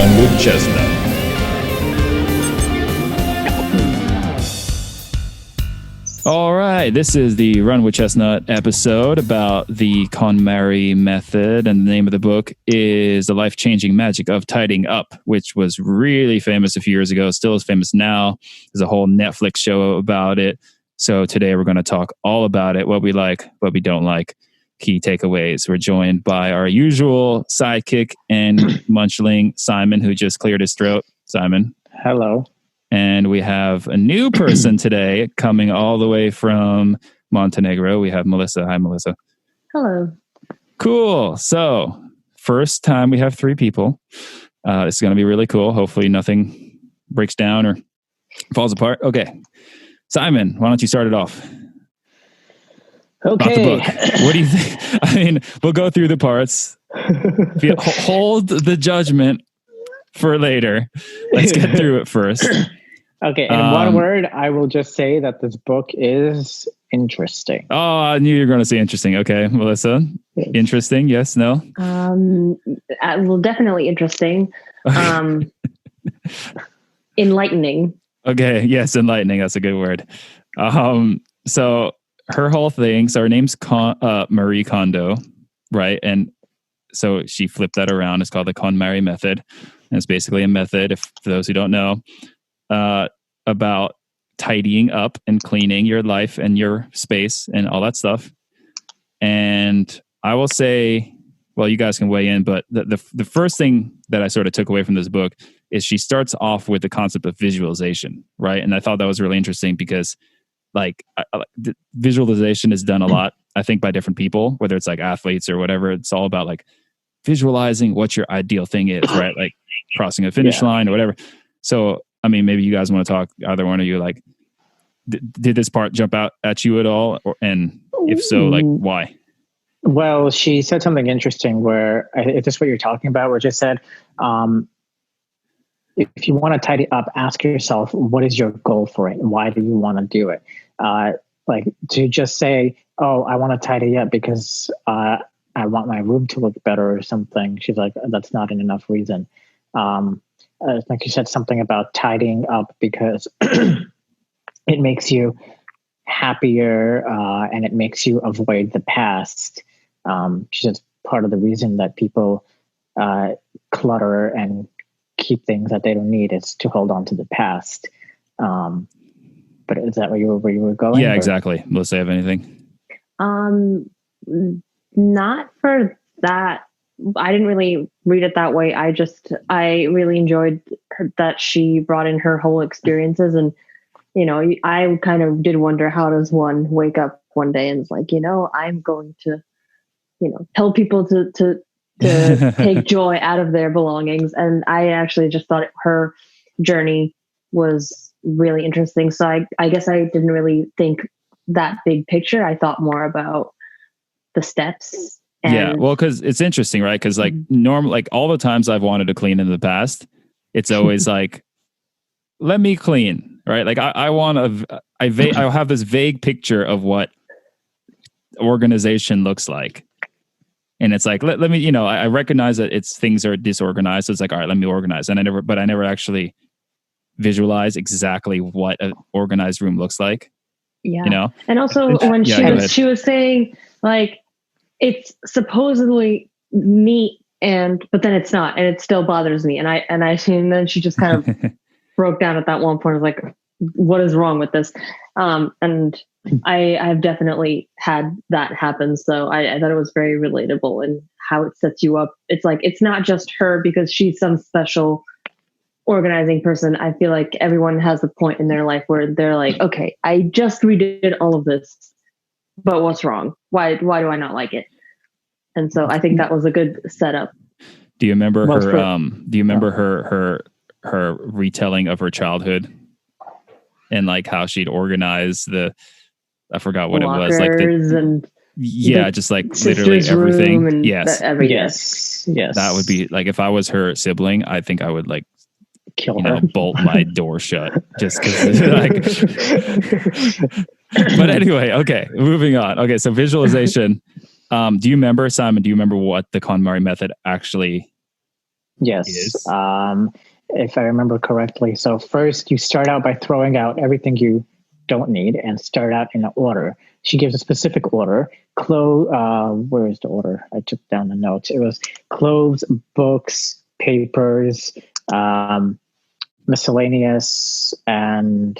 Run With Chestnut. All right, this is the Run With Chestnut episode about the KonMari method, and the name of the book is The Life-Changing Magic of Tidying Up, which was really famous a few years ago, still is famous now. There's a whole Netflix show about it. So today we're going to talk all about it, what we like, what we don't like, key takeaways. We're joined by our usual sidekick and munchling, Simon, who just cleared his throat. Simon. Hello. And we have a new person today coming all the way from Montenegro. We have Melissa. Hi, Melissa. Hello. Cool. So first time we have 3 people. This is going to be really cool. Hopefully nothing breaks down or falls apart. Okay. Simon, why don't you start it off? Okay. About the book. What do you think? I mean, we'll go through the parts. Hold the judgment for later. Let's get through it first. Okay, in one word, I will just say that this book is interesting. Oh, I knew you were going to say interesting. Okay, Melissa. Interesting, yes, no? Well, definitely interesting. Enlightening. Okay, yes, enlightening. That's a good word. So her whole thing, so her name's Marie Kondo, right? And so she flipped that around. It's called the KonMari method. And it's basically a method, for those who don't know, about tidying up and cleaning your life and your space and all that stuff. And I will say, well, you guys can weigh in, but the first thing that I sort of took away from this book is she starts off with the concept of visualization, right? And I thought that was really interesting because the visualization is done a lot, I think, by different people, whether it's like athletes or whatever. It's all about like visualizing what your ideal thing is, right? Like crossing a finish line or whatever. So, I mean, maybe you guys want to talk, either one of you, like, did this part jump out at you at all? And if so, like, why? Well, she said something interesting where, if this is what you're talking about, where she said, if you want to tidy up, ask yourself, what is your goal for it? Why do you want to do it? Like to just say, oh, I want to tidy up because I want my room to look better or something. She's like, that's not an enough reason. Like you said something about tidying up because it makes you happier and it makes you avoid the past. She says part of the reason that people clutter and keep things that they don't need is to hold on to the past. But is that where you were going? Yeah, exactly. Melissa, have anything? Not for that. I didn't really read it that way. I really enjoyed that she brought in her whole experiences. And, you know, I kind of did wonder, how does one wake up one day and it's like, you know, I'm going to, you know, tell people to take joy out of their belongings. And I actually just thought her journey was really interesting. So I guess I didn't really think that big picture. I thought more about the steps. Yeah, well, because it's interesting, right? Because like like all the times I've wanted to clean in the past, it's always like, let me clean, right? Like I'll have this vague picture of what organization looks like. And it's like, let me, you know, I recognize that things are disorganized. So it's like, all right, let me organize. And I never actually visualize exactly what an organized room looks like. Yeah. You know? And also when she was saying like, it's supposedly neat but then it's not, and it still bothers me. And then she just kind of broke down at that one point. I was like, what is wrong with this? And I've definitely had that happen. So I thought it was very relatable and how it sets you up. It's like, it's not just her because she's some special organizing person. I feel like everyone has a point in their life where they're like, okay, I just redid all of this, but what's wrong? Why do I not like it? And so I think that was a good setup. Do you remember her retelling of her childhood and like how she'd organize I forgot what Lockers it was, like just like literally everything. Yes. That would be like, if I was her sibling, I think I would like kill her, bolt my door shut just because like. But anyway, okay, moving on. Okay, so visualization. Do you remember, Simon? Do you remember what the KonMari method actually Yes. Is? If I remember correctly. So first you start out by throwing out everything you don't need and start out in an order. She gives a specific order. Where is the order? I took down the notes. It was clothes, books, papers, miscellaneous, and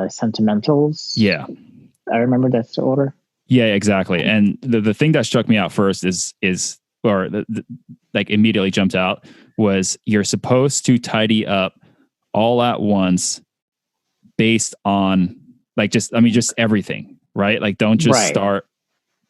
sentimentals. Yeah. I remember that's the order. Yeah, exactly. And the thing that struck me out first like immediately jumped out was you're supposed to tidy up all at once based on just everything, right? Like don't just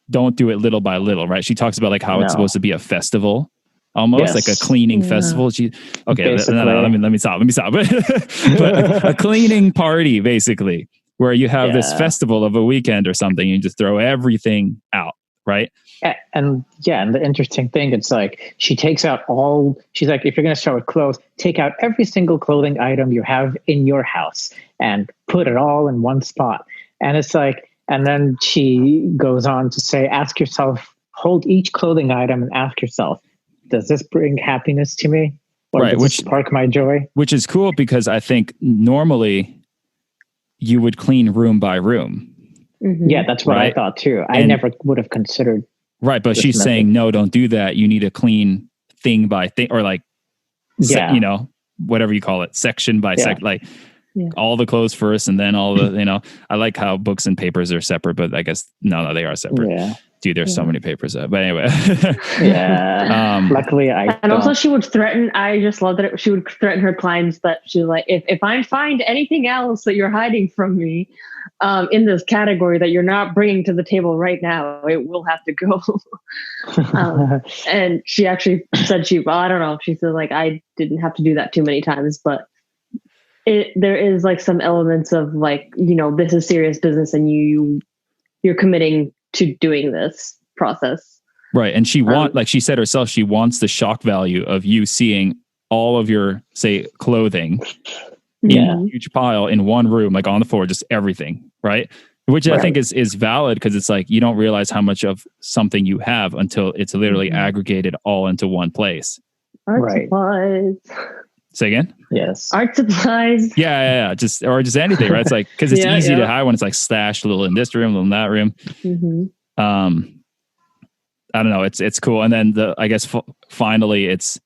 don't do it little by little, right? She talks about like how it's supposed to be a festival, almost like a cleaning festival. Let me stop. But a cleaning party, basically, where you have this festival of a weekend or something, and you just throw everything out, right? And the interesting thing, it's like she takes out she's like, if you're going to start with clothes, take out every single clothing item you have in your house and put it all in one spot. And it's like, and then she goes on to say, ask yourself, hold each clothing item and ask yourself, does this bring happiness to me? Or does this spark my joy? Which is cool because I think normally you would clean room by room. Mm-hmm. Yeah, that's what I thought too. I never would have considered. Right, but she's saying, no, don't do that. You need to clean thing by thing, or whatever you call it, section by section, all the clothes first, and then all the, I like how books and papers are separate, but I guess, no, they are separate. Yeah. Dude, there's so many papers. But anyway. Luckily, also she would threaten, I just love that she would threaten her clients that she's like, if I find anything else that you're hiding from me, in this category that you're not bringing to the table right now, it will have to go. And she actually said I don't know. She said like, I didn't have to do that too many times, but there is like some elements of like, this is serious business and you're committing to doing this process. Right. And like she said herself, she wants the shock value of you seeing all of your, say, clothing in a huge pile in one room, like on the floor, just everything, right? Which I think is valid because it's like you don't realize how much of something you have until it's literally aggregated all into one place. Art supplies. Say again? Yes. Art supplies. Yeah. Just anything, right? It's like because it's easy to hide when it's like stashed a little in this room, a little in that room. Mm-hmm. I don't know. It's cool. And then I guess finally it's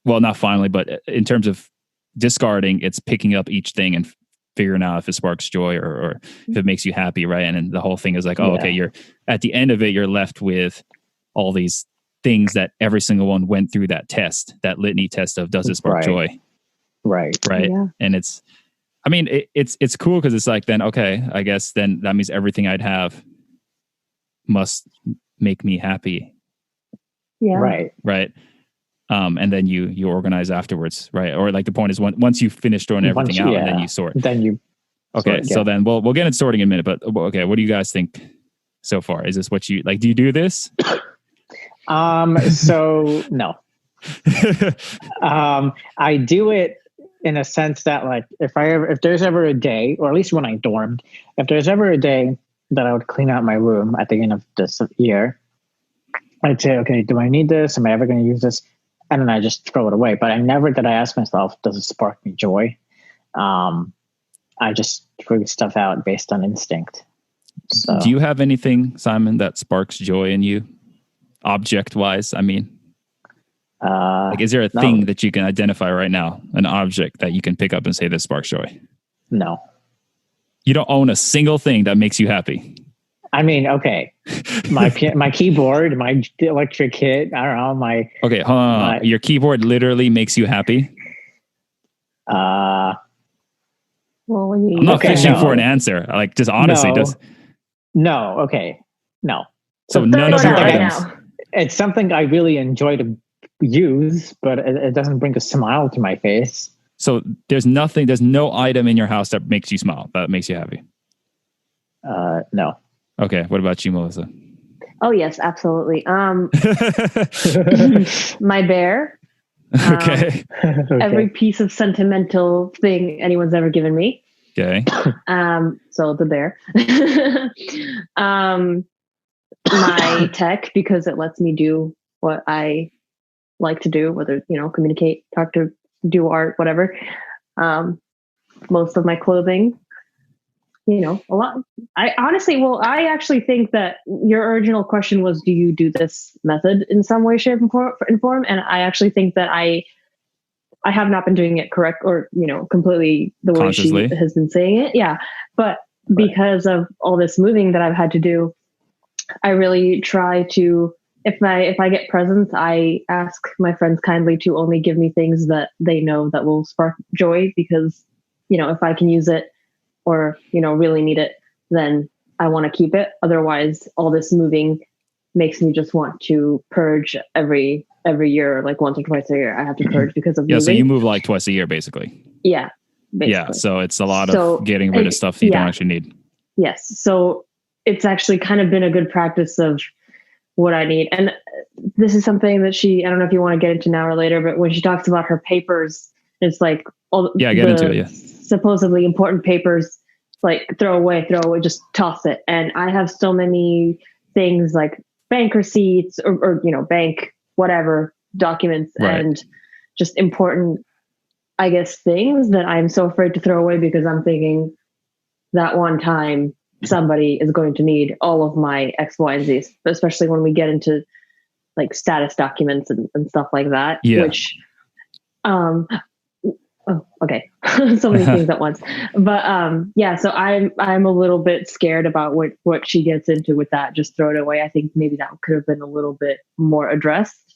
well, not finally, but in terms of discarding, it's picking up each thing and figuring out if it sparks joy or if it makes you happy, right? And then the whole thing is like, okay, you're at the end of it, you're left with all these things that every single one went through that test, that litany test of does it spark joy? Right. Yeah. And it's cool because it's like, then, okay, I guess then that means everything I'd have must make me happy. Yeah. Right. And then you organize afterwards, right? Or like the point is once you finish throwing everything out, and then you sort. Then you. Okay, so then we'll get into sorting in a minute. But okay, what do you guys think so far? Is this what you like? Do you do this? So no. I do it in a sense that like if there's ever a day, or at least when I dormed, if there's ever a day that I would clean out my room at the end of this year, I'd say, okay, do I need this? Am I ever going to use this? And then I just throw it away. But I never did I ask myself, does it spark me joy? I just threw stuff out based on instinct. So. Do you have anything, Simon, that sparks joy in you? Object-wise, I mean. Like, is there a thing that you can identify right now, an object that you can pick up and say this sparks joy? No. You don't own a single thing that makes you happy? I mean, okay, my keyboard, my electric kit. I don't know Okay, hold on. Your keyboard literally makes you happy. Well, I'm not fishing for an answer. Like, just honestly, No. Okay. No. So none of your items. It's something I really enjoy to use, but it doesn't bring a smile to my face. So there's no item in your house that makes you smile, that makes you happy. No. Okay, what about you, Melissa? Oh yes, absolutely. My bear. Okay. Every piece of sentimental thing anyone's ever given me. Okay. So the bear. My tech, because it lets me do what I like to do, whether, communicate, talk to, do art, whatever. Most of my clothing, a lot. I actually think that your original question was, do you do this method in some way, shape, and form? And I actually think that I have not been doing it correct or, completely the way she has been saying it. Yeah. But because of all this moving that I've had to do, I really try to, if I get presents, I ask my friends kindly to only give me things that they know that will spark joy, because, if I can use it or, really need it, then I want to keep it. Otherwise, all this moving makes me just want to purge every year, like once or twice a year. I have to purge because of moving. So you move like twice a year, basically. Yeah. Basically. Yeah. So it's a lot of getting rid of stuff that you don't actually need. Yes. So it's actually kind of been a good practice of what I need. And this is something that I don't know if you want to get into now or later, but when she talks about her papers, it's like get into it. Yeah. Supposedly important papers, like throw away, just toss it. And I have so many things like bank receipts or bank, whatever documents, and just important, I guess, things that I'm so afraid to throw away, because I'm thinking that one time somebody is going to need all of my X, Y, and Z, especially when we get into like status documents and stuff like that, which, okay. So many things at once, but, so I'm a little bit scared about what she gets into with that. Just throw it away. I think maybe that could have been a little bit more addressed.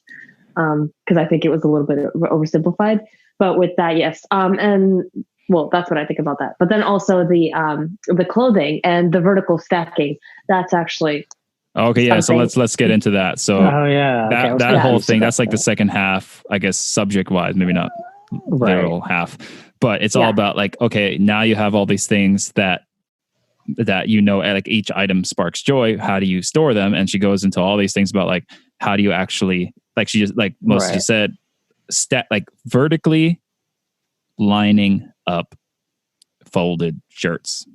Cause I think it was a little bit oversimplified, but with that, yes. Well, that's what I think about that. But then also the clothing and the vertical stacking, that's actually okay. Yeah. So let's get into that. So that whole thing, that's like the second half, I guess, subject wise, maybe not literal half, but it's all about like, okay, now you have all these things that like each item sparks joy. How do you store them? And she goes into all these things about like, how do you actually, like she just like most of you said, like vertically lining up folded shirts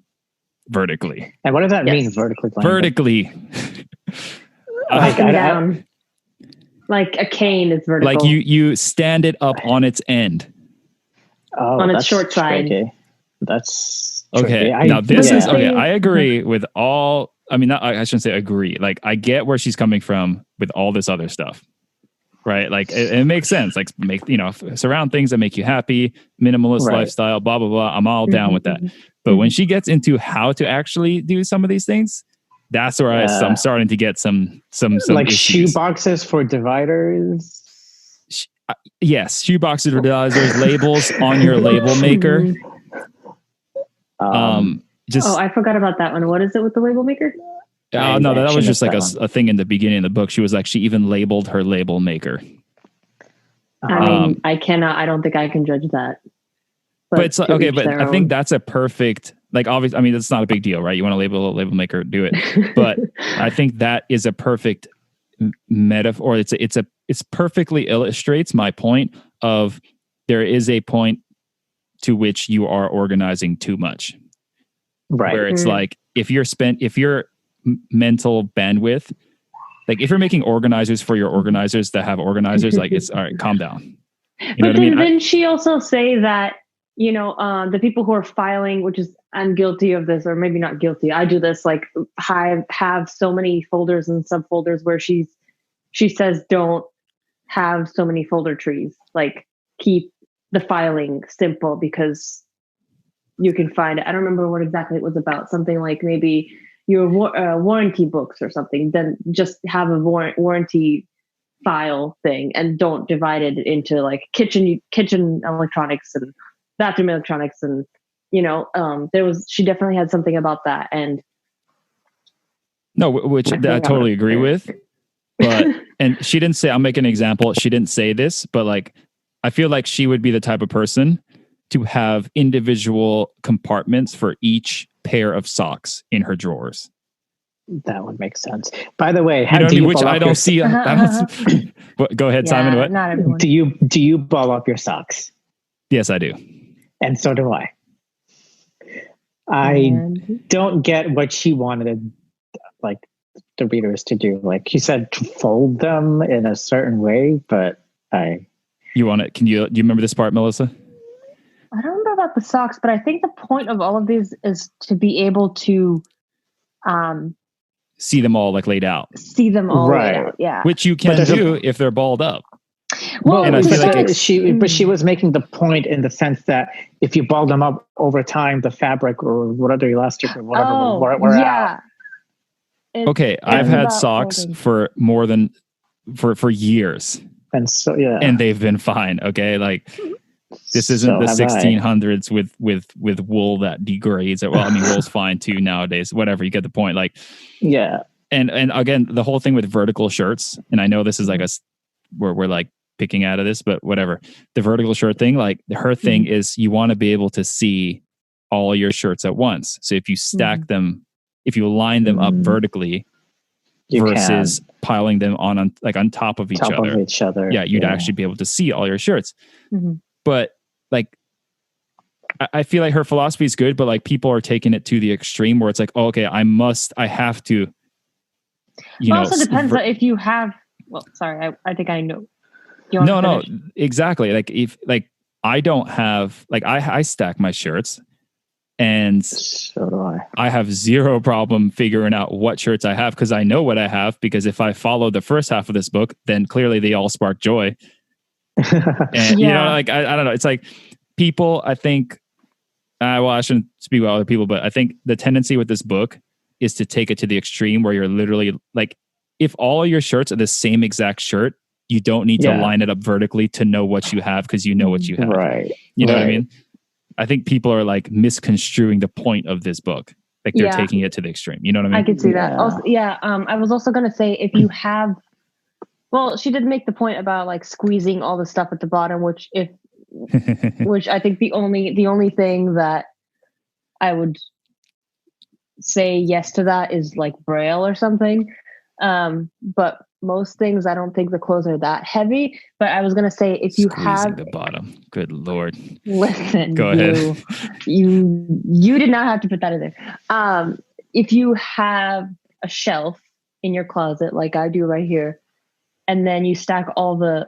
vertically. And what does that mean, vertically? Vertically. Up and down. Like a cane is vertical. Like you stand it up on its end. Oh, on its short side. That's okay. Now this is okay. I agree with all. I mean, I shouldn't say agree. Like I get where she's coming from with all this other stuff, right? Like it makes sense. Like surround things that make you happy, minimalist lifestyle, blah blah blah. I'm all down with that. But when she gets into how to actually do some of these things, that's where I'm starting to get some like issues. shoe boxes for dividers. Yes, shoe boxes for dividers, labels on your label maker. I forgot about that one. What is it with the label maker? No, that was just like a thing in the beginning of the book. She was like, she even labeled her label maker. I mean, I don't think I can judge that. But it's like, okay, but I think that's a perfect, like, obviously, I mean, it's not a big deal, right? You want to label a label maker, do it. But I think that is a perfect metaphor. It's perfectly illustrates my point of there is a point to which you are organizing too much. Right. Where it's like, if your mental bandwidth, like if you're making organizers for your organizers that have organizers, like it's all right, calm down. But didn't she also say that, the people who are filing, which is, I'm guilty of this, or maybe not guilty. I do this, like have so many folders and subfolders where she says, don't have so many folder trees, like keep the filing simple, because you can find it. I don't remember what exactly it was about. Something like maybe your warranty books or something. Then just have a warranty file thing, and don't divide it into like kitchen electronics and bathroom electronics. And she definitely had something about that. And no, which I totally agree with. But and she didn't say, I'll make an example. She didn't say this, but like I feel like she would be the type of person to have individual compartments for each pair of socks in her drawers. That would make sense. By the way, which I don't see. Go ahead, Simon. What? Not everyone. Do you ball up your socks? Yes, I do. And so do I. I don't get what she wanted, like the readers to do. Like she said, to fold them in a certain way, but You want it? Do you remember this part, Melissa? I don't know about the socks, but I think the point of all of these is to be able to see them all like laid out. See them all laid out, yeah. Which you can do if they're balled up. Well, and I feel like she was making the point in the sense that if you ball them up over time, the fabric or whatever elastic or whatever we're out. Okay, I've had socks for more than for years, and so and they've been fine. Okay, like this isn't the 1600s with wool that degrades. Well, I mean, wool's fine too nowadays. Whatever, you get the point. Like, yeah, and again, the whole thing with vertical shirts, and I know this is like we're like picking out of this, but whatever. The vertical shirt thing, like her thing is you want to be able to see all your shirts at once. So if you stack them, if you line them up vertically versus piling them on top of each other. Yeah, you'd actually be able to see all your shirts. But like, I feel like her philosophy is good, but like people are taking it to the extreme where it's like, oh, okay, I have to. It also depends on if you have. Well, sorry, I think I know. No, exactly. Like if I don't have I stack my shirts, and so do I. I have zero problem figuring out what shirts I have because I know what I have. Because if I follow the first half of this book, then clearly they all spark joy. And you know, like I don't know. It's like people. I think. Well, I shouldn't speak about other people, but I think the tendency with this book is to take it to the extreme where you're literally like, if all your shirts are the same exact shirt, you don't need to line it up vertically to know what you have because you know what you have. Right. You know what I mean? I think people are like misconstruing the point of this book. Like they're taking it to the extreme. You know what I mean? I can see that. Also, I was also going to say if you have, well, she did make the point about like squeezing all the stuff at the bottom, which I think the only thing that I would say yes to that is like Braille or something. But most things, I don't think the clothes are that heavy. But I was going to say, if you have the bottom, good Lord. Listen, go ahead. You did not have to put that in there. If you have a shelf in your closet, like I do right here, and then you stack all the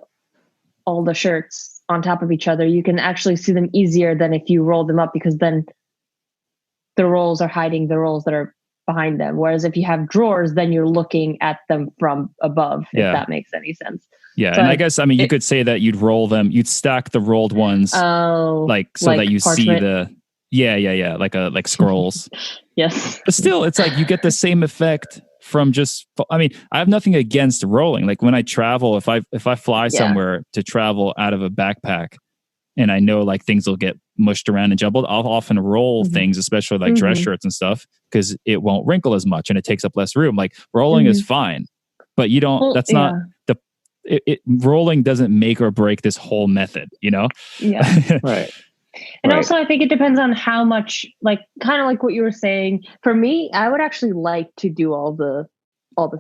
shirts on top of each other, you can actually see them easier than if you roll them up, because then the rolls are hiding the rolls that are behind them. Whereas if you have drawers, then you're looking at them from above, if that makes any sense. Yeah. So and I guess, I mean, you could say that you'd stack the rolled ones so that you parchment. See like scrolls. Yes. But still, it's like you get the same effect from just, I mean, I have nothing against rolling. Like when I travel, if I fly somewhere to travel out of a backpack and I know like things will get mushed around and jumbled, I'll often roll things, especially like dress shirts and stuff, because it won't wrinkle as much and it takes up less room. Like rolling is fine, but you don't, rolling doesn't make or break this whole method, you know? Yeah. Right. And also I think it depends on how much, like kind of like what you were saying. For me, I would actually like to do all the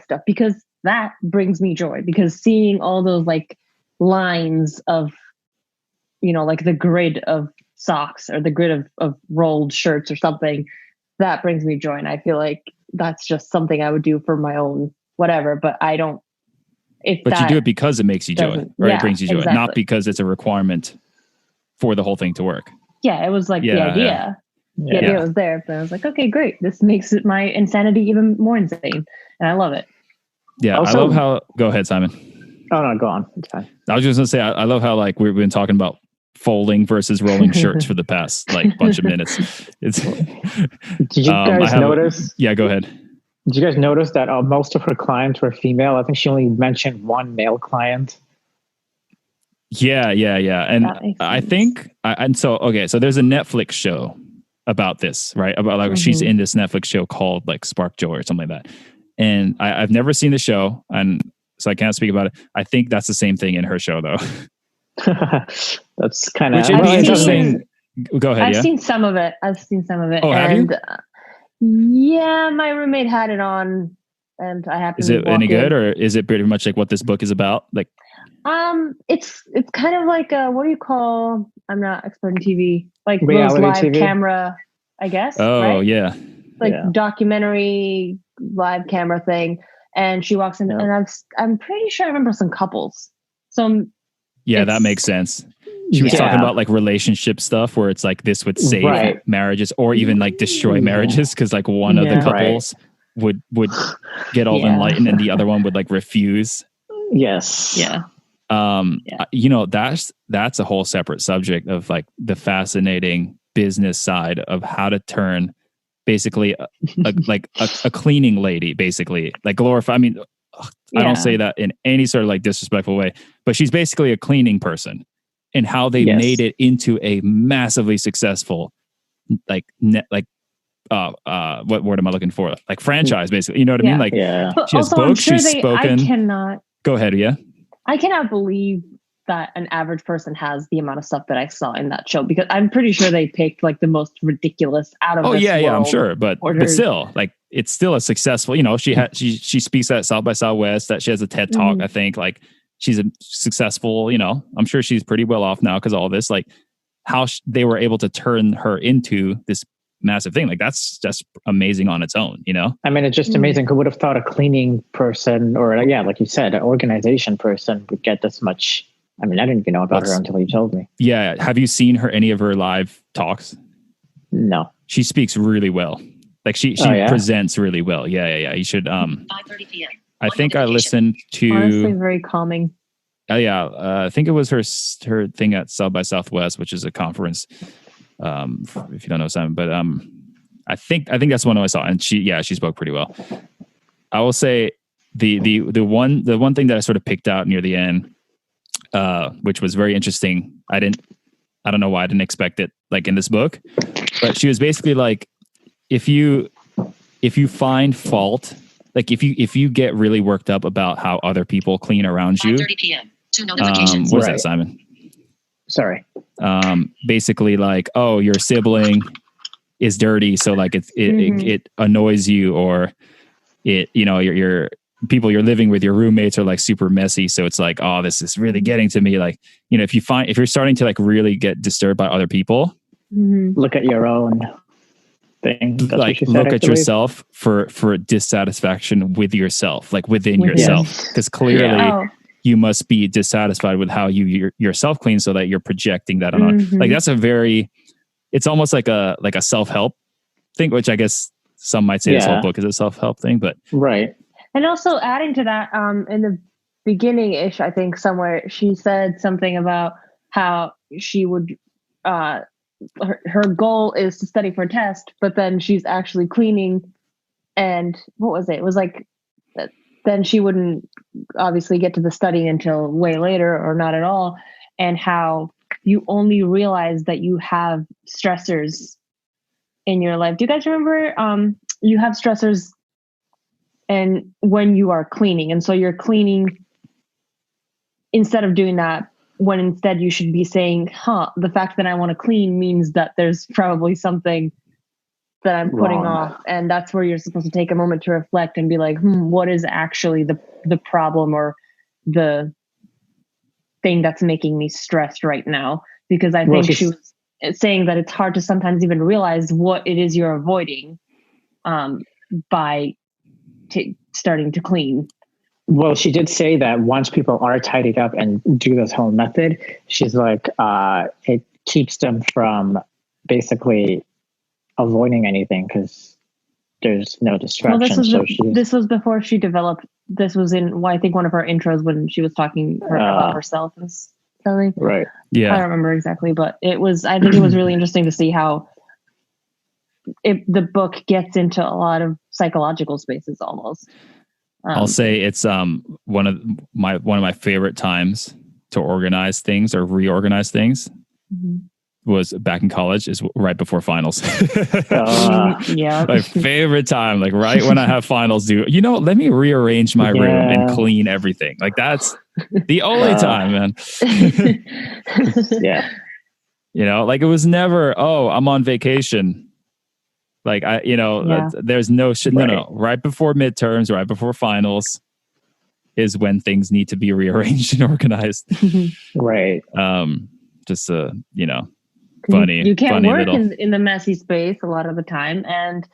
stuff because that brings me joy, because seeing all those like lines of, you know, like the grid of socks or the grid of rolled shirts or something, that brings me joy. And I feel like that's just something I would do for my own whatever, but I don't. But you do it because it makes you joy, or it brings you joy, not because it's a requirement for the whole thing to work. Yeah, it was like the idea. The idea was there, but I was like, okay, great. This makes it my insanity even more insane, and I love it. Yeah, also, I love how. Go ahead, Simon. Oh no, go on. It's fine. I was just gonna say, I love how like we've been talking about folding versus rolling shirts for the past like bunch of minutes. It's. Did you guys notice? Go ahead. Did you guys notice that most of her clients were female? I think she only mentioned one male client. Yeah. And I think, so there's a Netflix show about this, right? About like she's in this Netflix show called like Spark Joy or something like that. And I've never seen the show, and so I can't speak about it. I think that's the same thing in her show though. That's kind of, which would be interesting. Go ahead. I've seen some of it. Oh, have you? Yeah, my roommate had it on, and I happened. Is it any good, or is it pretty much like what this book is about? Like, it's kind of like what do you call? I'm not expert in TV. Like reality those live TV? Camera, I guess. Oh right? Yeah. Like documentary live camera thing, and she walks in, and I'm pretty sure I remember some couples. So Yeah, that makes sense. She was talking about like relationship stuff where it's like this would save marriages or even like destroy marriages because like one of the couples would get all enlightened and the other one would like refuse. Yes. Yeah. You know, that's a whole separate subject of like the fascinating business side of how to turn basically a cleaning lady, basically like glorify. I mean, I don't say that in any sort of like disrespectful way, but she's basically a cleaning person, and how they made it into a massively successful what word am I looking for? Like franchise, basically. You know what I mean? Like she has books, she's spoken. Go ahead, I cannot believe that an average person has the amount of stuff that I saw in that show, because I'm pretty sure they picked like the most ridiculous out of this world. I'm sure, but still, like it's still a successful. You know, she speaks at South by Southwest. That she has a TED Talk. I think like she's a successful. You know, I'm sure she's pretty well off now because all this. Like how they were able to turn her into this massive thing. Like that's just amazing on its own. You know, I mean, it's just amazing. Who would have thought a cleaning person or like you said, an organization person would get this much? I mean, I didn't even know about her until you told me. Yeah. Have you seen any of her live talks? No. She speaks really well. Like she presents really well. Yeah. You should. 5:30 p.m. I think I listened to. Honestly, very calming. I think it was her thing at South by Southwest, which is a conference. If you don't know Simon, but I think that's one I saw, and she spoke pretty well. I will say the one thing that I sort of picked out near the end, which was very interesting. I don't know why I didn't expect it like in this book, but she was basically like, if you find fault, like if you get really worked up about how other people clean around you. 5:30 p.m. 2 notifications. What's that, Simon? Sorry. Basically like, oh, your sibling is dirty, so like it annoys you, or it, you know, your people you're living with, your roommates are like super messy, so it's like, oh, this is really getting to me. Like, you know, if you're starting to like really get disturbed by other people, look at your own thing. That's like look at yourself for dissatisfaction with yourself, like within yourself, because clearly you must be dissatisfied with how you yourself clean, so that you're projecting that on. Like that's it's almost like a self-help thing, which I guess some might say this whole book is a self-help thing, but right. And also adding to that, in the beginning-ish, I think somewhere she said something about how she would, her goal is to study for a test, but then she's actually cleaning. And what was it? It was like, then she wouldn't obviously get to the studying until way later or not at all. And how you only realize that you have stressors in your life. Do you guys remember, you have stressors and when you are cleaning, and so you're cleaning instead of doing that, when instead you should be saying, the fact that I want to clean means that there's probably something that I'm putting off. And that's where you're supposed to take a moment to reflect and be like, what is actually the problem or the thing that's making me stressed right now? Because I think she was saying that it's hard to sometimes even realize what it is you're avoiding by starting to clean. Well, she did say that once people are tidied up and do this whole method, she's like, it keeps them from basically avoiding anything because there's no distraction. This was before she developed. This was in, I think, one of her intros when she was talking about herself and something. Right. Yeah. I don't remember exactly, but I think it was really interesting to see how the book gets into a lot of psychological spaces almost. I'll say it's one of my favorite times to organize things or reorganize things was back in college, is right before finals. Yeah. My favorite time, like right when I have finals due. You know, let me rearrange my room and clean everything. Like that's the only time, man. Yeah. You know, like it was never, I'm on vacation. Like there's no shit. No. Right before midterms, right before finals is when things need to be rearranged and organized. Right. Just funny. You can't work little... in the messy space a lot of the time. And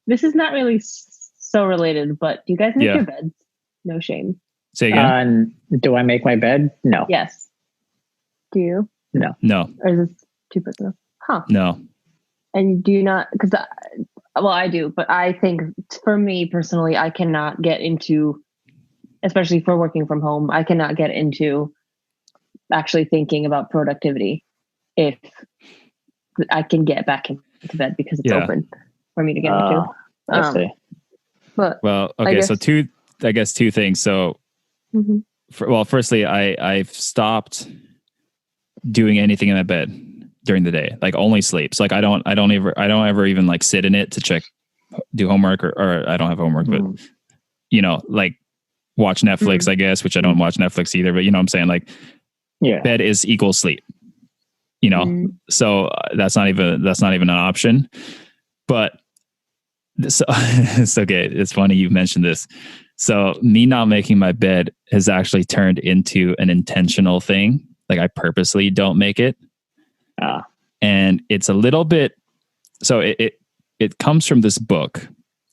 this is not really so related, but do you guys make your beds? No shame. Say again. Do I make my bed? No. Yes. Do you? No. Or is this too personal? Huh. No. And do you not? Because well, I do, but I think for me personally, I cannot get into, especially for working from home, I cannot get into actually thinking about productivity if I can get back into bed because it's open for me to get into. I see. But well, okay, so two things. So, firstly, I've stopped doing anything in my bed during the day, like only sleep. So like I don't ever even like sit in it to do homework or I don't have homework, but like watch Netflix, I guess, which I don't watch Netflix either, but you know what I'm saying? Like bed is equal sleep, so that's not even an option. But so it's okay. It's funny you mentioned this. So me not making my bed has actually turned into an intentional thing. Like I purposely don't make it. And it's a little bit, so it comes from this book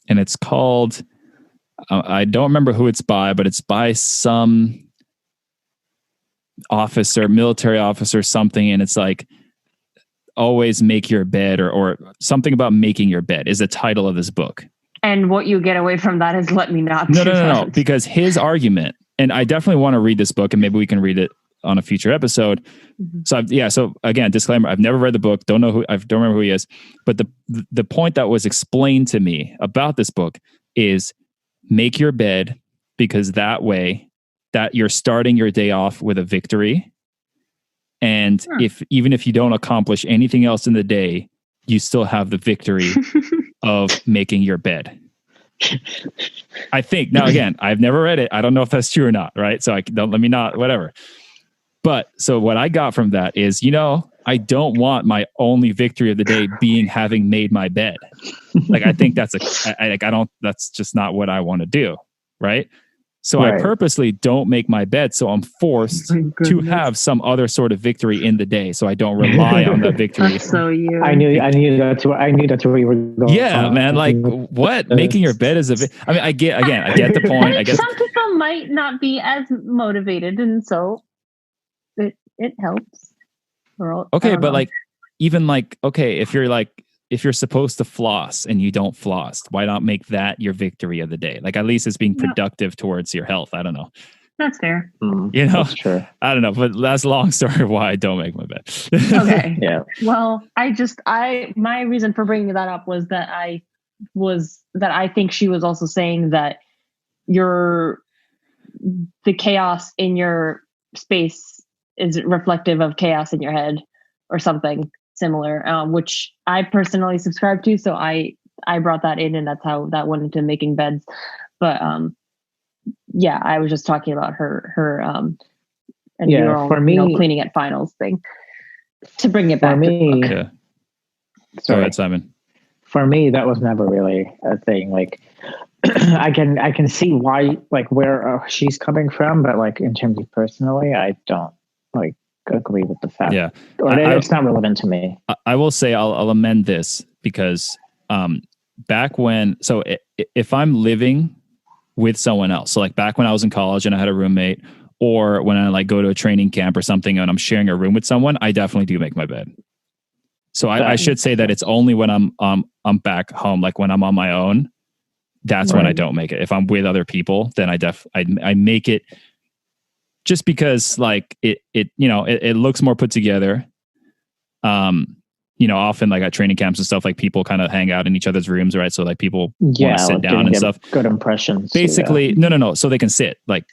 and it's called, I don't remember who it's by, but it's by some military officer, something. And it's like, always make your bed or something about making your bed is the title of this book. And what you get away from that is let me not. No. Because his argument, and I definitely want to read this book and maybe we can read it on a future episode. So so again, disclaimer, I've never read the book. I don't remember who he is, but the point that was explained to me about this book is make your bed because that way that you're starting your day off with a victory. And even if you don't accomplish anything else in the day, you still have the victory of making your bed. I think now, again, I've never read it. I don't know if that's true or not. Right. So whatever. But so what I got from that is, I don't want my only victory of the day being having made my bed. Like, I think that's that's just not what I want to do. Right. So I purposely don't make my bed. So I'm forced to have some other sort of victory in the day. So I don't rely on that victory. That's so you. I knew that's where you were going. Yeah, man. Like what? Making your bed is I get the point. I guess some people might not be as motivated. And so it helps. Okay. But like, even like, okay, if you're supposed to floss and you don't floss, why not make that your victory of the day? Like at least it's being productive towards your health. I don't know. That's fair. That's true. I don't know, but that's a long story of why I don't make my bed. Okay. Yeah. Well, my reason for bringing that up was that I think she was also saying that the chaos in your space is reflective of chaos in your head or something similar, which I personally subscribe to. So I brought that in, and that's how that went into making beds. But I was just talking about her and your own, for me, cleaning at finals thing to bring it back. For me, yeah. Go ahead, Simon. For me, that was never really a thing. Like, I can see why, like, where she's coming from, but like in terms of personally, I don't like agree with the fact. Yeah, it's not relevant to me. I will say I'll amend this because back when, so if I'm living with someone else, so like back when I was in college and I had a roommate, or when I like go to a training camp or something and I'm sharing a room with someone, I definitely do make my bed. So I should say that it's only when I'm back home, like when I'm on my own, that's when I don't make it. If I'm with other people, then I make it just because like it looks more put together. Often like at training camps and stuff, like people kind of hang out in each other's rooms, right? So like people want to sit down and stuff. Good impressions. Basically, no. So they can sit, like,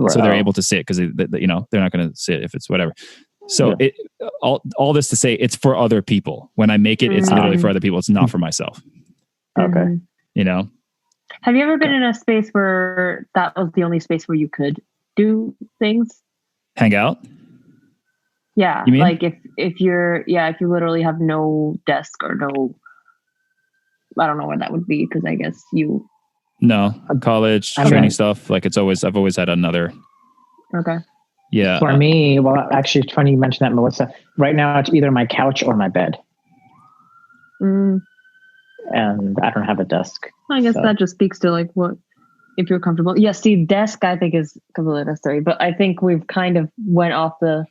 so they're able to sit because they're not going to sit if it's whatever. So all this to say, it's for other people. When I make it, it's literally for other people. It's not for myself. Okay. Have you ever been in a space where that was the only space where you could do things? Hang out? Yeah. You mean? Like if you literally have no desk or no, I don't know where that would be, because I guess No, college, training stuff. Like I've always had another. Okay. Yeah. For me, well, actually, it's funny you mentioned that, Melissa. Right now, it's either my couch or my bed. And I don't have a desk. I guess that just speaks to like what if you're comfortable. Yes, the desk I think is completely necessary, but I think we've kind of went off the.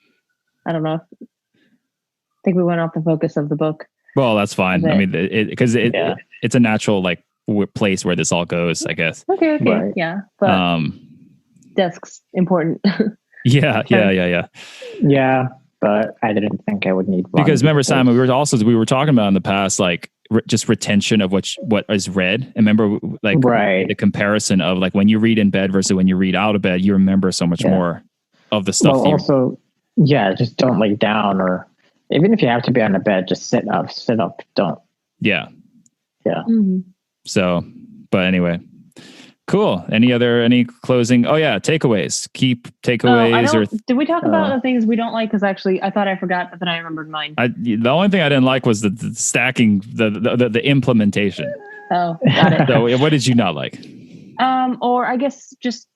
I don't know. I think we went off the focus of the book. Well, that's fine. I mean, because it's a natural like place where this all goes, I guess. Okay, Right. yeah, but desk's important. Yeah. Yeah, but I didn't think I would need one. Because remember, Simon, we were talking about in the past, like just retention of what is read. And remember, like the comparison of like when you read in bed versus when you read out of bed, you remember so much more of the stuff. Well, also, just don't lay down, or even if you have to be on the bed, just sit up. Don't. Yeah. Mm-hmm. So, but anyway. Cool. Any closing? Oh yeah, takeaways. Keep takeaways. Did we talk about the things we don't like? Because actually, I thought I forgot, but then I remembered mine. The only thing I didn't like was the stacking, the implementation. Oh, got it. So, what did you not like? Or I guess just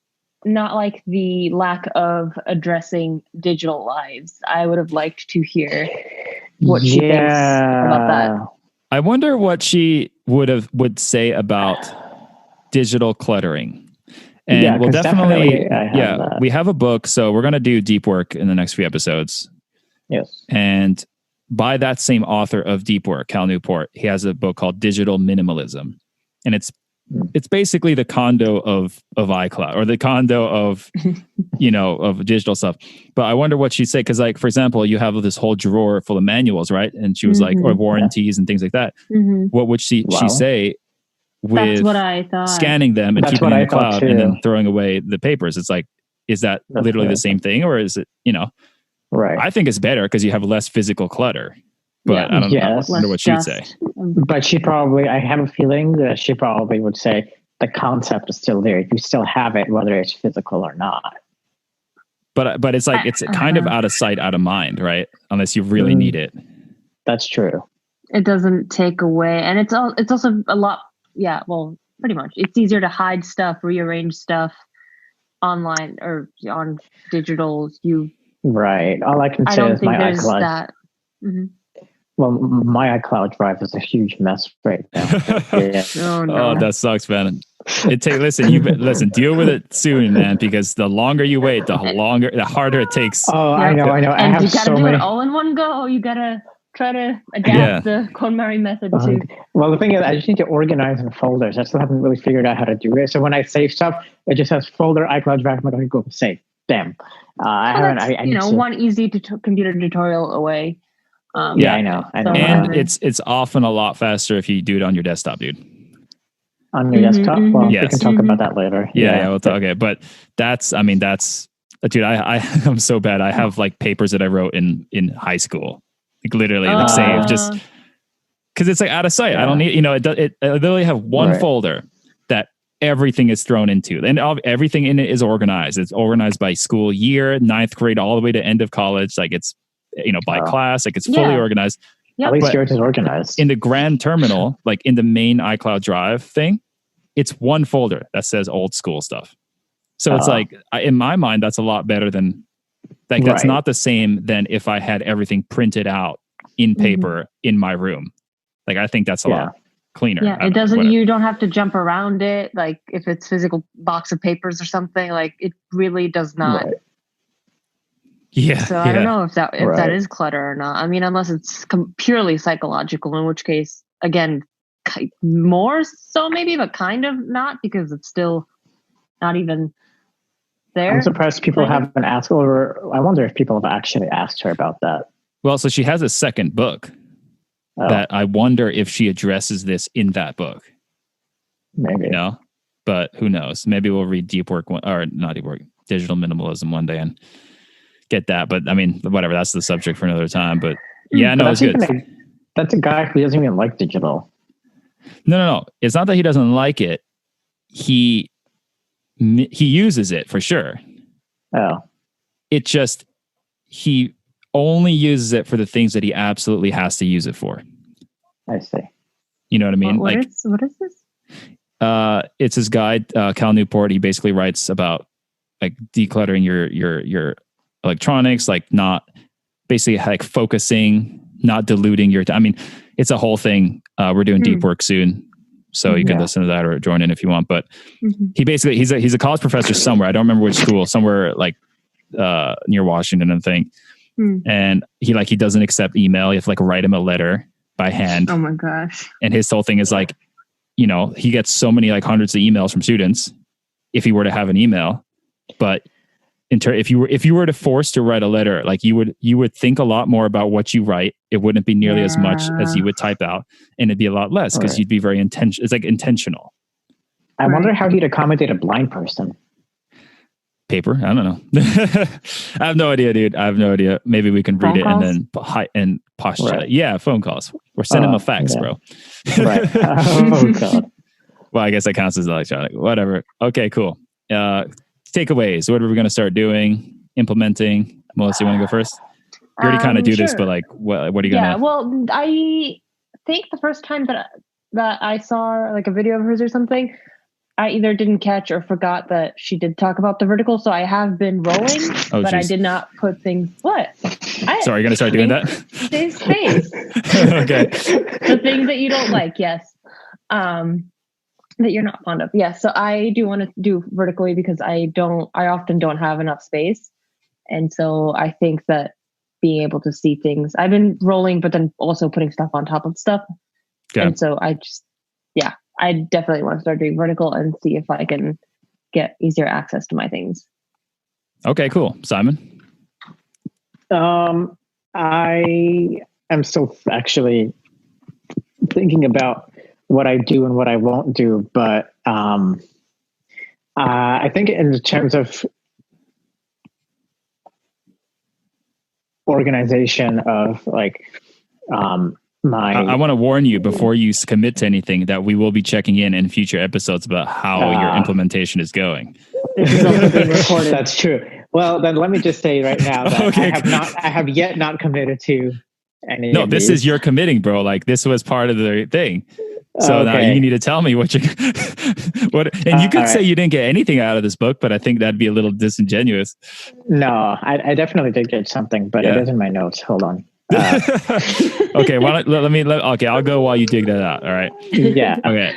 not like the lack of addressing digital lives. I would have liked to hear what she thinks about that. I wonder what she would say about digital cluttering. And we'll definitely we have a book, so we're going to do deep work in the next few episodes. Yes. And by that same author of Deep Work, Cal Newport, he has a book called Digital Minimalism. And it's basically the Kondo of iCloud, or the Kondo of of digital stuff. But I wonder what she'd say, because like, for example, you have this whole drawer full of manuals, right? And she was like, or warranties and things like that. Mm-hmm. What would she say with That's what I thought. Scanning them and keeping them in the cloud and then throwing away the papers? It's like, is that literally the same thing, or is it, right? I think it's better because you have less physical clutter, but I don't know. I wonder what she'd say. But I have a feeling that she probably would say the concept is still there. You still have it, whether it's physical or not. But it's like, it's kind of out of sight, out of mind, right? Unless you really need it. That's true. It doesn't take away. And it's also a lot. Yeah, well, pretty much. It's easier to hide stuff, rearrange stuff online or on digital. Right. All I can say is my iCloud. That. Mm-hmm. Well, my iCloud drive is a huge mess right now. Oh, no. Oh, that sucks, man. Listen, deal with it soon, man, because the longer you wait, the harder it takes. Oh, I know. And I have you gotta so do many. it all in one go. You gotta try to adapt the KonMari method too. Well, the thing is, I just need to organize in folders. I still haven't really figured out how to do it. So when I save stuff, it just says folder, iCloud drive. I'm like, go save. Damn. One easy computer tutorial away. I know. And it's often a lot faster if you do it on your desktop, dude. On your desktop? Well, we can talk about that later. Yeah, we'll talk. Okay, but dude, I'm so bad. I have like papers that I wrote in high school, like literally like saved, just because it's like out of sight. I don't need, I literally have one folder that everything is thrown into, and everything in it is organized. It's organized by school year, 9th grade, all the way to end of college. Like it's, by class, like it's fully organized. Yep. At least yours is organized. In the grand terminal, like in the main iCloud Drive thing, it's one folder that says old school stuff. So it's like, in my mind, that's a lot better than, like, that's not the same than if I had everything printed out in paper in my room. Like, I think that's a lot cleaner. Yeah, it doesn't, you don't have to jump around it. Like if it's physical box of papers or something, like it really does not. Right. Yeah. So I don't know if that is clutter or not. I mean, unless it's purely psychological, in which case, again, more so maybe, but kind of not, because it's still not even there. I'm surprised people haven't asked, or I wonder if people have actually asked her about that. Well, so she has a second book that I wonder if she addresses this in that book. Maybe. But who knows? Maybe we'll read Digital Minimalism one day and get that. But I mean, whatever, that's the subject for another time. But it's good. That's a guy who doesn't even like digital. No. It's not that he doesn't like it. He uses it for sure. Oh. It just, he only uses it for the things that he absolutely has to use it for. I see. You know what I mean? What is this? It's his guide, Cal Newport. He basically writes about like decluttering your electronics, like not basically like focusing, not diluting your time. I mean, it's a whole thing. We're doing deep work soon. So you can listen to that or join in if you want. But he basically, he's a college professor somewhere. I don't remember which school, somewhere like near Washington, I think. And he doesn't accept email. You have to like write him a letter by hand. Oh my gosh. And his whole thing is like, you know, he gets so many like hundreds of emails from students if he were to have an email. But if you were to force to write a letter, like you would think a lot more about what you write. It wouldn't be nearly as much as you would type out, and it'd be a lot less because you'd be very intentional. It's like intentional. I wonder how he'd accommodate a blind person. Paper? I don't know. I have no idea, dude. I have no idea. Maybe we can read it and then postulate. Right. Yeah, phone calls. Or send him a fax, bro. Right. Oh, God. Well, I guess that counts as electronic. Whatever. Okay, cool. Takeaways. What are we going to start doing, implementing? Melissa, you want to go first? You already kind of do this, but like, what are you going to... Yeah, well, I think the first time that I saw like a video of hers or something, I either didn't catch or forgot that she did talk about the vertical. So I have been rolling, but I did not put things. What? Sorry, you're going to start doing that? Save space. Okay. The things that you don't like, yes. That you're not fond of. Yes. So I do want to do vertically because I often don't have enough space. And so I think that being able to see things, I've been rolling, but then also putting stuff on top of stuff. Okay. And so I definitely want to start doing vertical and see if I can get easier access to my things. Okay, cool. Simon? I am still actually thinking about what I do and what I won't do, but I think in terms of organization of like I want to warn you before you commit to anything that we will be checking in future episodes about how your implementation is going. This is also being recorded. That's true. Well, then let me just say right now that I have yet not committed to any. No, this is your committing, bro. Like this was part of the thing. So now you need to tell me what you and you could say you didn't get anything out of this book, but I think that'd be a little disingenuous. No, I definitely did get something, but it is in my notes. Hold on. Okay, okay, I'll go while you dig that out. All right. Yeah. Okay.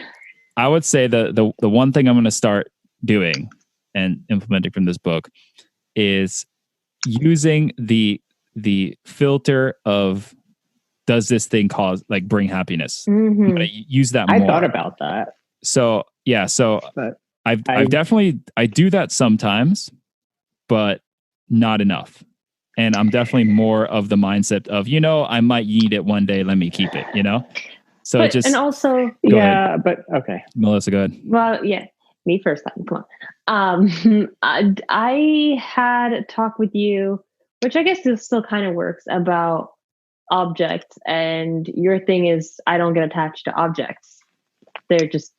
I would say the one thing I'm going to start doing and implementing from this book is using the filter of, does this thing bring happiness? I'm going to use that more. I thought about that. So yeah, but I do that sometimes, but not enough. And I'm definitely more of the mindset of, I might need it one day. Let me keep it, So and also, but okay. Melissa, go ahead. Well, yeah, me first time. Come on. I had a talk with you, which I guess this still kind of works, about objects. And your thing is, I don't get attached to objects. They just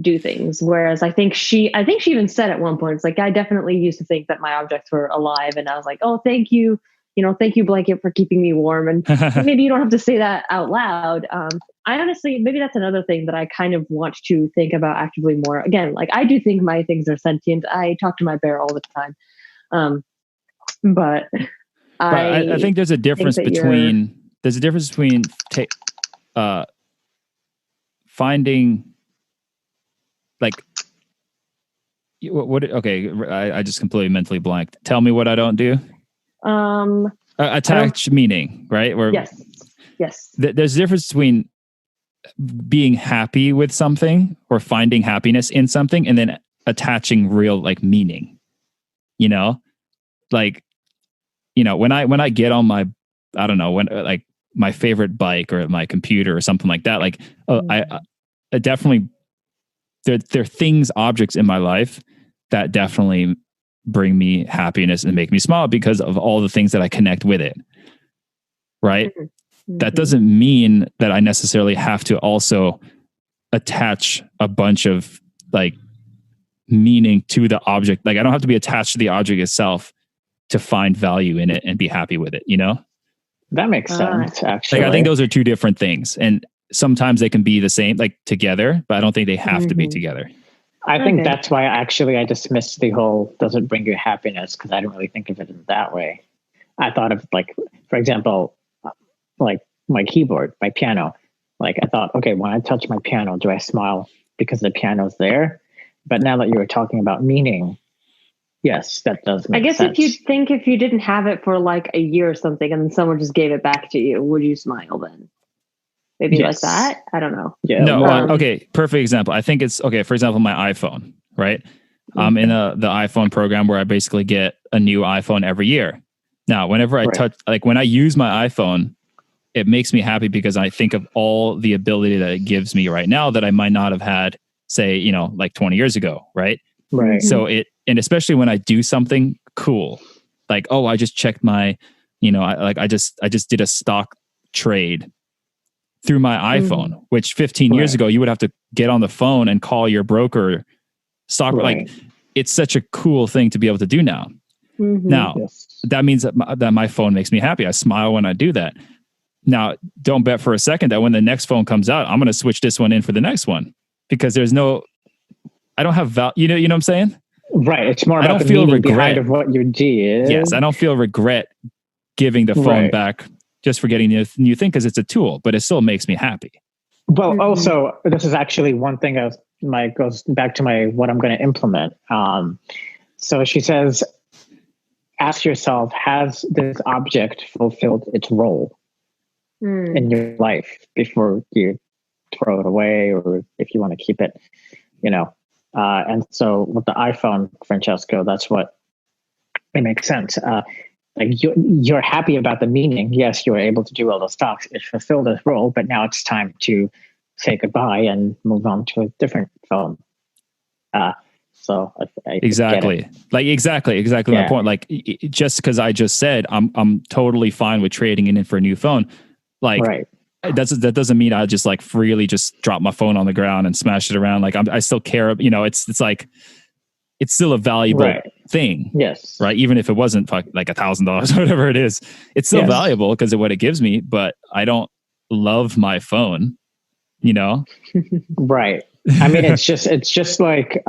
do things. Whereas I think she even said at one point, it's like, I definitely used to think that my objects were alive. And I was like, oh, thank you. Thank you, blanket, for keeping me warm. And maybe you don't have to say that out loud. I honestly, maybe that's another thing that I kind of want to think about actively more. Again, like I do think my things are sentient. I talk to my bear all the time. But I think there's a difference between finding like what okay, I just completely mentally blanked. Tell me what I don't do. Attach meaning, right? Yes. There's a difference between being happy with something or finding happiness in something and then attaching real like meaning. When I get on my, I don't know, when like my favorite bike or my computer or something like that, like I definitely there are things, objects in my life that definitely bring me happiness and make me smile because of all the things that I connect with it. Right. Mm-hmm. That doesn't mean that I necessarily have to also attach a bunch of like meaning to the object. Like I don't have to be attached to the object itself to find value in it and be happy with it. That makes sense. Actually, like I think those are two different things, and sometimes they can be the same, like together, but I don't think they have to be together. I think that's why I dismissed the whole "does it bring you happiness" because I didn't really think of it in that way. I thought of like, for example, like my keyboard, my piano. Like I thought, okay, when I touch my piano, do I smile because the piano's there? But now that you were talking about meaning, yes, that does make sense. If you didn't have it for like a year or something and someone just gave it back to you, would you smile then? Maybe like that? I don't know. Yeah. No, okay, perfect example. I think it's, okay, for example, my iPhone, right? I'm in the iPhone program where I basically get a new iPhone every year. Now, whenever I touch, like when I use my iPhone, it makes me happy because I think of all the ability that it gives me right now that I might not have had, say, you know, like 20 years ago, right? Right. So and especially when I do something cool, like, oh, I just checked my, you know, I just did a stock trade through my iPhone, which 15 years ago, you would have to get on the phone and call your broker. Like, it's such a cool thing to be able to do now. Now, that means that my phone makes me happy. I smile when I do that. Now, don't bet for a second that when the next phone comes out, I'm going to switch this one in for the next one, because I don't have value. You know what I'm saying? Right. It's more about the meaning behind of what you did. Yes. I don't feel regret giving the phone back just for getting a new thing, because it's a tool, but it still makes me happy. Well, also, this is actually one thing goes back to what I'm going to implement. So she says, ask yourself, has this object fulfilled its role in your life before you throw it away, or if you want to keep it, you know? And so with the iPhone, Francesco, that's what it makes sense. Like you're happy about the meaning. Yes, you were able to do all those stocks. It fulfilled its role, but now it's time to say goodbye and move on to a different phone. So I exactly my point. Like just because I just said I'm totally fine with trading it in for a new phone. Like that doesn't mean I just like freely just drop my phone on the ground and smash it around. Like I still care. You know, it's like it's still a valuable thing. Yes. Right. Even if it wasn't like $1,000 or whatever it is, it's still valuable because of what it gives me. But I don't love my phone. You know. Right. I mean, it's just like.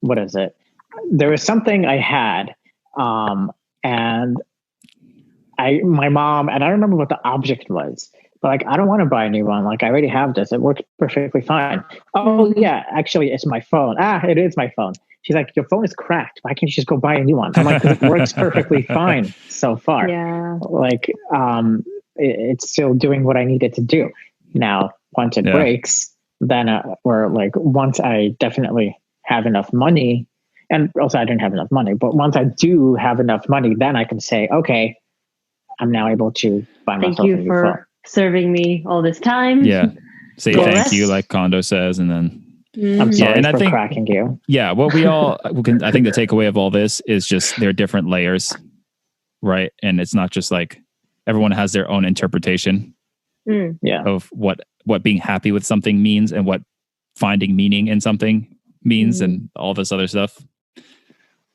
What is it? There was something I had, and my mom, and I don't remember what the object was, but like, I don't want to buy a new one. Like I already have this. It works perfectly fine. Oh yeah, actually it's my phone. It is my phone. She's like, your phone is cracked. Why can't you just go buy a new one? I'm like, it works perfectly fine so far. Yeah. Like, it's still doing what I need it to do. Now, once it breaks, then, or like once I definitely have enough money, and also I didn't have enough money, but once I do have enough money, then I can say, okay, I'm now able to buy myself a new phone. Thank you for serving me all this time. Yeah. Say thank you, like Kondo says, and then I'm sorry for cracking you. Yeah. What I think the takeaway of all this is just there are different layers, right? And it's not just like everyone has their own interpretation of what being happy with something means and what finding meaning in something means and all this other stuff.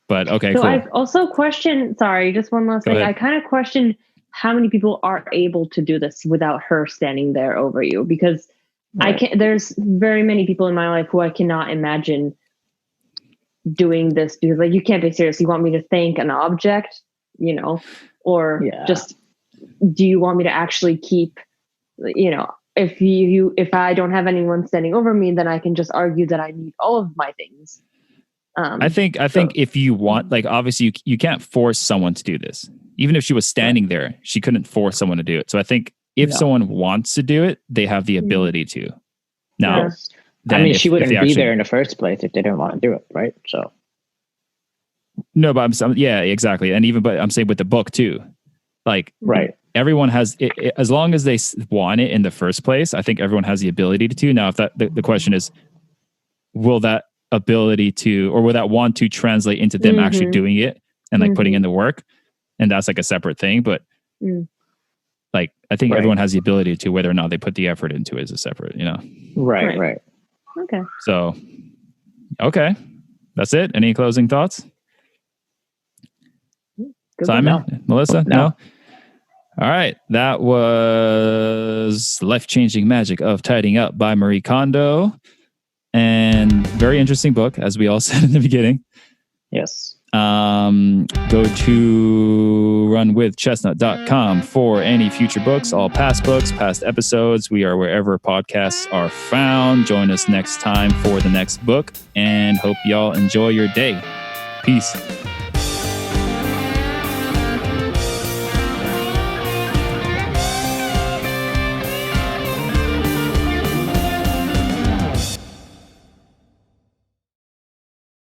But okay, cool. I also question, sorry, just one last thing. I kind of question how many people are able to do this without her standing there over you, because there's very many people in my life who I cannot imagine doing this, because like, you can't be serious. You want me to thank an object, you know, or just, do you want me to actually keep, you know, if I don't have anyone standing over me, then I can just argue that I need all of my things. I think if you want, like, obviously you can't force someone to do this. Even if she was standing there, she couldn't force someone to do it. So I think if someone wants to do it, they have the ability to. Now, I mean, she wouldn't be there in the first place if they didn't want to do it, right? So. No, but exactly. And but I'm saying with the book too, like, everyone has it, as long as they want it in the first place. I think everyone has the ability to. Now, if the question is, will that ability to, or will that want to translate into them actually doing it and like putting in the work? And that's like a separate thing. But like, I think everyone has the ability to, whether or not they put the effort into it is a separate, you know? Right. Okay. So, okay. That's it. Any closing thoughts? Good. Simon? Melissa? No? All right. That was Life-Changing Magic of Tidying Up by Marie Kondo. And very interesting book, as we all said in the beginning. Yes. Go to runwithchestnut.com for any future books, all past books, past episodes. We are wherever podcasts are found. Join us next time for the next book, and hope y'all enjoy your day. Peace.